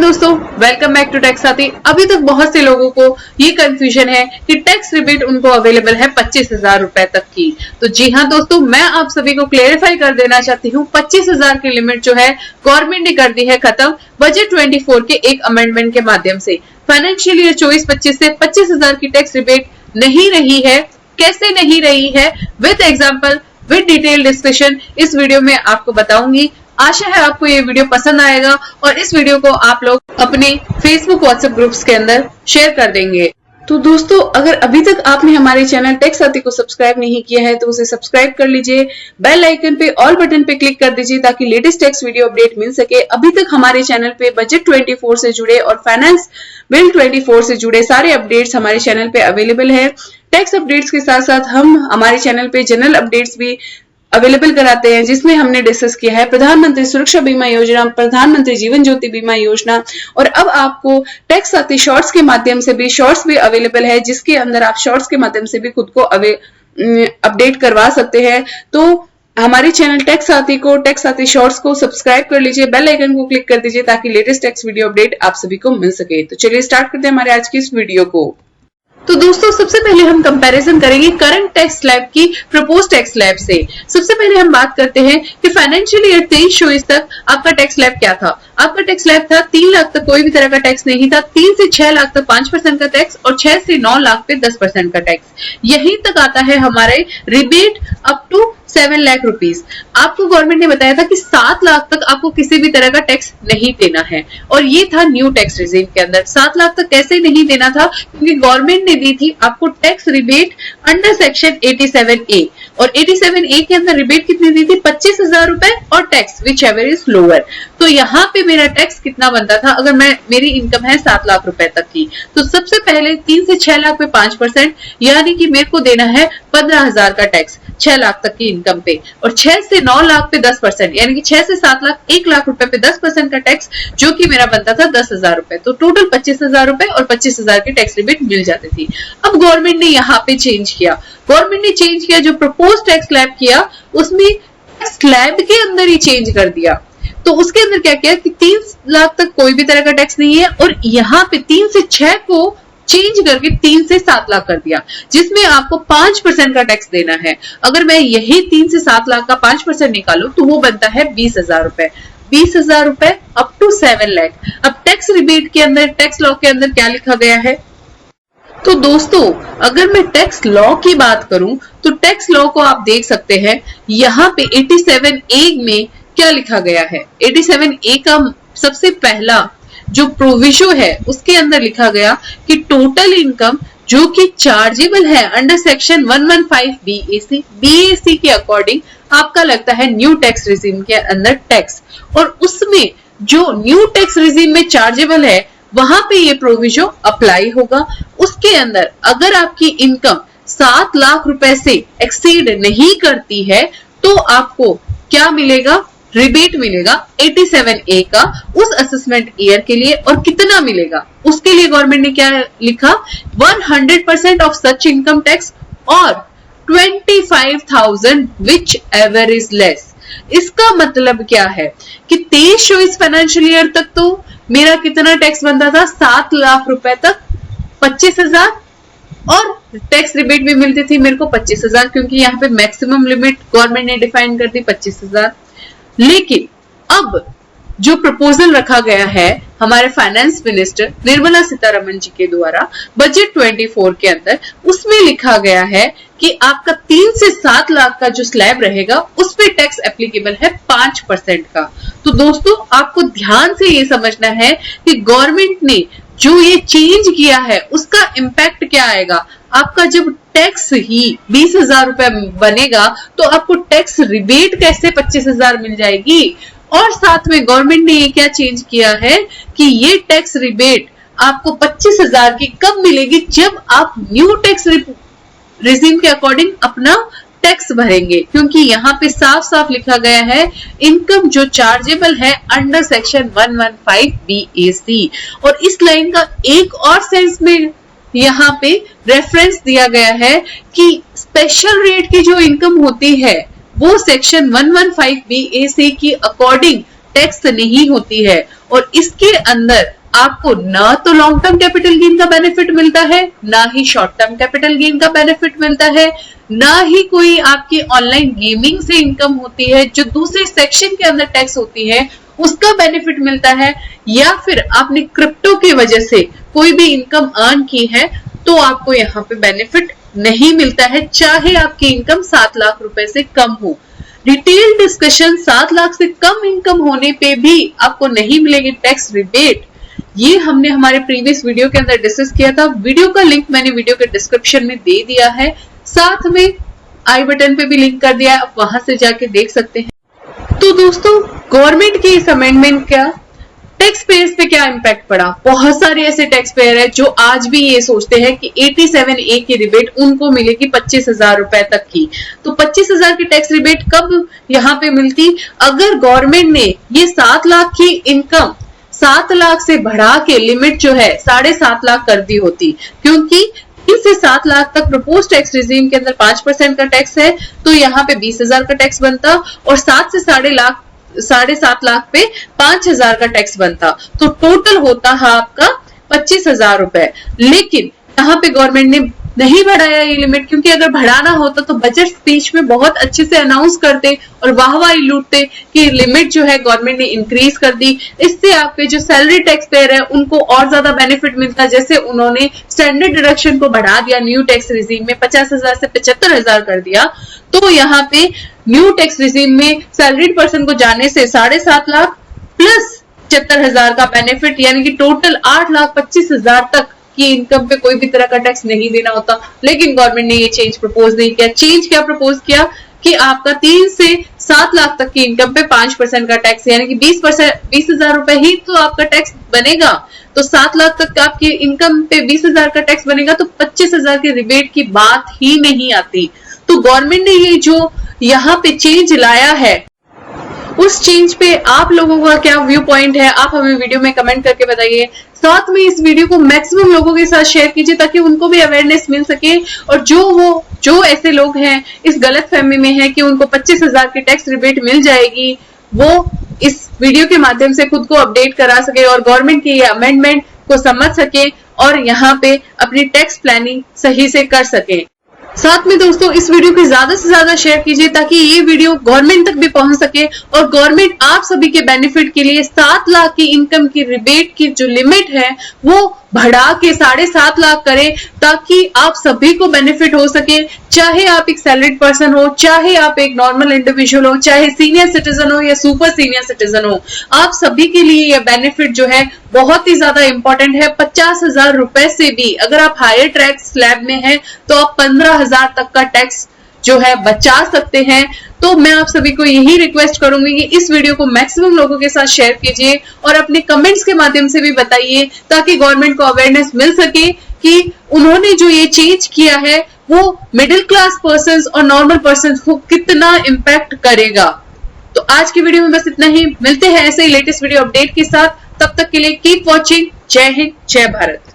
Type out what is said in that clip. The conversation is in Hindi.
दोस्तों, वेलकम बैक टू टैक्स साथी। अभी तक बहुत से लोगों को ये कंफ्यूजन है कि टैक्स रिबेट उनको अवेलेबल है 25,000 रुपए तक की। तो जी हाँ दोस्तों, मैं आप सभी को क्लेरिफाई कर देना चाहती हूँ, 25,000 की लिमिट जो है गवर्नमेंट ने कर दी है खत्म बजट 24 के एक अमेंडमेंट के माध्यम से। फाइनेंशियल ईयर 24-25 से 25,000 की टैक्स रिबेट नहीं रही है। कैसे नहीं रही है, with example, with detail discussion इस वीडियो में आपको बताऊंगी। आशा है आपको ये वीडियो पसंद आएगा और इस वीडियो को आप लोग अपने फेसबुक व्हाट्सएप ग्रुप्स के अंदर शेयर कर देंगे। तो दोस्तों, अगर अभी तक आपने हमारे चैनल टैक्स साथी को सब्सक्राइब नहीं किया है तो उसे सब्सक्राइब कर लीजिए। बेल आइकन पे ऑल बटन पे क्लिक कर दीजिए ताकि लेटेस्ट टैक्स वीडियो अपडेट मिल सके। अभी तक हमारे चैनल पे बजट 24 से जुड़े और फाइनेंस बिल 24 से जुड़े सारे अपडेट्स हमारे चैनल पे अवेलेबल है। टैक्स अपडेट्स के साथ साथ हम हमारे चैनल पे जनरल अपडेट्स भी अवेलेबल कराते हैं, जिसमें हमने डिस्कस किया है प्रधानमंत्री सुरक्षा बीमा योजना, प्रधानमंत्री जीवन ज्योति बीमा योजना, और अब आपको टैक्स साथी शॉर्ट्स के माध्यम से भी शॉर्ट्स भी अवेलेबल है, जिसके अंदर आप शॉर्ट्स के माध्यम से भी खुद को अपडेट करवा सकते हैं। तो हमारे चैनल टैक्स साथी शॉर्ट्स को सब्सक्राइब कर लीजिए, बेल आइकन को क्लिक कर दीजिए ताकि लेटेस्ट टैक्स वीडियो अपडेट आप सभी को मिल सके। तो चलिए स्टार्ट करते हैं हमारे आज की इस वीडियो को। तो दोस्तों, सबसे पहले हम कंपैरिजन करेंगे करंट टैक्स स्लैब की प्रपोज टैक्स स्लैब से। सबसे पहले हम बात करते हैं कि फाइनेंशियल ईयर 23-24 तक आपका टैक्स स्लैब क्या था। आपका टैक्स स्लैब था 3 लाख तक कोई भी तरह का टैक्स नहीं था, 3 से 6 लाख तक 5% का टैक्स और 6 से 9 लाख पे 10% का टैक्स। यहीं तक आता है हमारे rebate up to 7 lakh rupees. आपको गवर्नमेंट ने बताया था कि 7 लाख तक आपको किसी भी तरह का टैक्स नहीं देना है, और ये था न्यू टैक्स रिजीम के अंदर। 7 लाख तक कैसे नहीं देना था, क्योंकि गवर्नमेंट ने दी थी आपको tax rebate under section 87A, और 87A के अंदर रिबेट कितनी दी थी, 25,000 रुपए और tax which ever is lower. तो यहाँ पे मेरा टैक्स कितना बनता था, अगर मेरी इनकम है 7 लाख रुपए तक की, तो सबसे पहले 3 से 6 लाख पे 5%, यानी कि मेरे को देना है 15,000 का टैक्स 6 लाख तक की इनकम पे, और 6 से 9 लाख पे 10%, यानी कि 6 से 7 लाख 1 लाख रुपए पे 10% का टैक्स, जो कि मेरा बनता था 10,000 रुपए। तो टोटल 25,000 रुपए और 25,000 की टैक्स रिबेट मिल जाती थी। अब गवर्नमेंट ने यहाँ पे चेंज किया, जो प्रपोज टैक्स स्लैब किया उसमें स्लैब के अंदर ही चेंज कर दिया। तो उसके अंदर क्या किया कि 3 लाख तक कोई भी तरह का टैक्स नहीं है, और यहाँ पे 3 से 6 को चेंज करके 3 से 7 लाख कर दिया, जिसमें आपको 5% का टैक्स देना है। अगर मैं यही 3 से 7 लाख का 5% निकालू तो वो बनता है 20,000 रुपए। 20,000 रुपए अप टू 7 लाख। अब टैक्स रिबेट के अंदर, टैक्स लॉ के अंदर क्या लिखा गया है, तो दोस्तों अगर मैं टैक्स लॉ की बात करूं तो टैक्स लॉ को आप देख सकते हैं, यहाँ पे 87A में क्या लिखा गया है। 87A का सबसे पहला जो प्रोविजो है उसके अंदर लिखा गया कि टोटल इनकम जो कि चार्जेबल है अंडर सेक्शन 115 BAC के अकॉर्डिंग आपका लगता है न्यू टैक्स रिजीम के अंदर टैक्स, और उसमें जो न्यू टैक्स रिजीम में चार्जेबल है वहां पे ये प्रोविजो अप्लाई होगा। उसके अंदर अगर आपकी इनकम 7 लाख रुपए से एक्सीड नहीं करती है तो आपको क्या मिलेगा, रिबेट मिलेगा 87A का उस असेसमेंट ईयर के लिए। और कितना मिलेगा उसके लिए गवर्नमेंट ने क्या लिखा, 100% ऑफ सच इनकम टैक्स और 25,000 विच एवर इज लेस। इसका मतलब क्या है कि 23-24 फाइनेंशियल ईयर तक तो मेरा कितना टैक्स बनता था, 7 लाख रुपए तक 25,000, और टैक्स रिबेट भी मिलती थी मेरे को 25,000, क्योंकि यहाँ पे मैक्सिमम लिमिट गवर्नमेंट ने डिफाइन कर दी 25,000। लेकिन अब जो प्रपोजल रखा गया है हमारे फाइनेंस मिनिस्टर निर्मला सीतारमण जी के द्वारा बजट 24 के अंदर, उसमें लिखा गया है कि आपका 3 से 7 लाख का जो स्लैब रहेगा उस पे टैक्स एप्लीकेबल है 5% का। तो दोस्तों आपको ध्यान से ये समझना है कि गवर्नमेंट ने जो ये चेंज किया है उसका इम्पैक्ट क्या आएगा। आपका जब टैक्स ही 20,000 रुपए बनेगा तो आपको टैक्स रिबेट कैसे 25,000 मिल जाएगी। और साथ में गवर्नमेंट ने ये क्या चेंज किया है कि ये टैक्स रिबेट आपको 25,000 की कब मिलेगी, जब आप न्यू टैक्स रिजीम के अकॉर्डिंग अपना टैक्स भरेंगे, क्योंकि यहाँ पे साफ साफ लिखा गया है इनकम जो चार्जेबल है अंडर सेक्शन 115 BAC। और इस लाइन का एक और सेंस में यहाँ पे रेफरेंस दिया गया है कि स्पेशल रेट की जो इनकम होती है वो सेक्शन 115 BAC की अकॉर्डिंग टैक्स नहीं होती है, और इसके अंदर आपको ना तो लॉन्ग टर्म कैपिटल गेन का बेनिफिट मिलता है, ना ही शॉर्ट टर्म कैपिटल गेन का बेनिफिट मिलता है, ना ही कोई आपकी ऑनलाइन गेमिंग से इनकम होती है जो दूसरे सेक्शन के अंदर टैक्स होती है उसका बेनिफिट मिलता है, या फिर आपने क्रिप्टो की वजह से कोई भी इनकम अर्न की है तो आपको यहाँ पे बेनिफिट नहीं मिलता है, चाहे आपकी इनकम 7 लाख रुपए से कम हो। डिटेल डिस्कशन 7 लाख से कम इनकम होने पे भी आपको नहीं मिलेगी टैक्स रिबेट, ये हमने हमारे प्रीवियस वीडियो के अंदर डिस्कस किया था। वीडियो का लिंक मैंने वीडियो के डिस्क्रिप्शन में दे दिया है, साथ में आई बटन पे भी लिंक कर दिया है, आप वहां से जाके देख सकते हैं। तो दोस्तों, गवर्नमेंट की इस अमेंडमेंट का टैक्स पेयर्स पे क्या इम्पैक्ट पड़ा? बहुत सारे ऐसे टैक्स पेयर है जो आज भी ये सोचते हैं कि 87A की रिबेट उनको मिलेगी 25,000 रुपए तक की। तो 25,000 की टैक्स रिबेट कब यहाँ पे मिलती? अगर गवर्नमेंट ने ये 7 लाख की इनकम 7 लाख से बढ़ा के लिमिट जो है 7.5 लाख कर दी होती, क्योंकि 3 से 7 लाख तक प्रपोज टैक्स रिजीम के अंदर 5% का टैक्स है, तो यहाँ पे 20,000 का टैक्स बनता और 7 से 7.5 लाख पे 5,000 का टैक्स बनता, तो टोटल होता है आपका 25,000 रुपए। लेकिन यहाँ पे गवर्नमेंट ने नहीं बढ़ाया ये लिमिट, क्योंकि अगर बढ़ाना होता तो बजट स्पीच में बहुत अच्छे से अनाउंस करते और वाहवाही लूटते कि लिमिट जो है गवर्नमेंट ने इंक्रीज कर दी। इससे आपके जो सैलरी टैक्स पेयर है उनको और ज्यादा बेनिफिट मिलता, जैसे उन्होंने स्टैंडर्ड डिडक्शन को बढ़ा दिया न्यू टैक्स रिजीम में 50,000 से 75,000 कर दिया, तो यहाँ पे न्यू टैक्स रिजीम में सैलरीड पर्सन को जाने से 7.5 लाख प्लस 75,000 का बेनिफिट, यानी कि टोटल 8,25,000 तक की इनकम पे कोई भी तरह का टैक्स नहीं देना होता। लेकिन गवर्नमेंट ने ये चेंज प्रपोज नहीं किया। चेंज क्या प्रपोज किया कि आपका 3 से 7 लाख तक की इनकम पे 5% का टैक्स, यानी कि 20,000 रुपए ही तो आपका टैक्स बनेगा। तो 7 लाख तक आपकी इनकम पे 20,000 का टैक्स बनेगा, तो 25,000 के रिबेट की बात ही नहीं आती। तो गवर्नमेंट ने ये जो यहाँ पे चेंज लाया है, उस चेंज पे आप लोगों का क्या व्यू पॉइंट है, आप हमें वीडियो में कमेंट करके बताइए। साथ में इस वीडियो को मैक्सिमम लोगों के साथ शेयर कीजिए ताकि उनको भी अवेयरनेस मिल सके, और जो ऐसे लोग हैं इस गलत फहमी में है कि उनको 25,000 की टैक्स रिबेट मिल जाएगी, वो इस वीडियो के माध्यम से खुद को अपडेट करा सके और गवर्नमेंट की ये अमेंडमेंट को समझ सके और यहाँ पे अपनी टैक्स प्लानिंग सही से कर सके। साथ में दोस्तों, इस वीडियो को ज्यादा से ज्यादा शेयर कीजिए ताकि ये वीडियो गवर्नमेंट तक भी पहुंच सके और गवर्नमेंट आप सभी के बेनिफिट के लिए 7 लाख की इनकम की रिबेट की जो लिमिट है वो बढ़ा के 7.5 लाख करे, ताकि आप सभी को बेनिफिट हो सके। चाहे आप एक सैलरीड पर्सन हो, चाहे आप एक नॉर्मल इंडिविजुअल हो, चाहे सीनियर सिटीजन हो या सुपर सीनियर सिटीजन हो, आप सभी के लिए यह बेनिफिट जो है बहुत ही ज्यादा इंपॉर्टेंट है। 50,000 रुपए से भी अगर आप हायर टैक्स स्लैब में हैं तो आप 15,000 तक का टैक्स जो है बचा सकते हैं। तो मैं आप सभी को यही रिक्वेस्ट करूंगी कि इस वीडियो को मैक्सिमम लोगों के साथ शेयर कीजिए और अपने कमेंट्स के माध्यम से भी बताइए ताकि गवर्नमेंट को अवेयरनेस मिल सके कि उन्होंने जो ये चेंज किया है वो मिडिल क्लास पर्संस और नॉर्मल पर्संस को कितना इम्पैक्ट करेगा। तो आज की वीडियो में बस इतना ही, मिलते हैं ऐसे ही लेटेस्ट वीडियो अपडेट के साथ। तब तक के लिए कीप वॉचिंग। जय हिंद, जय भारत।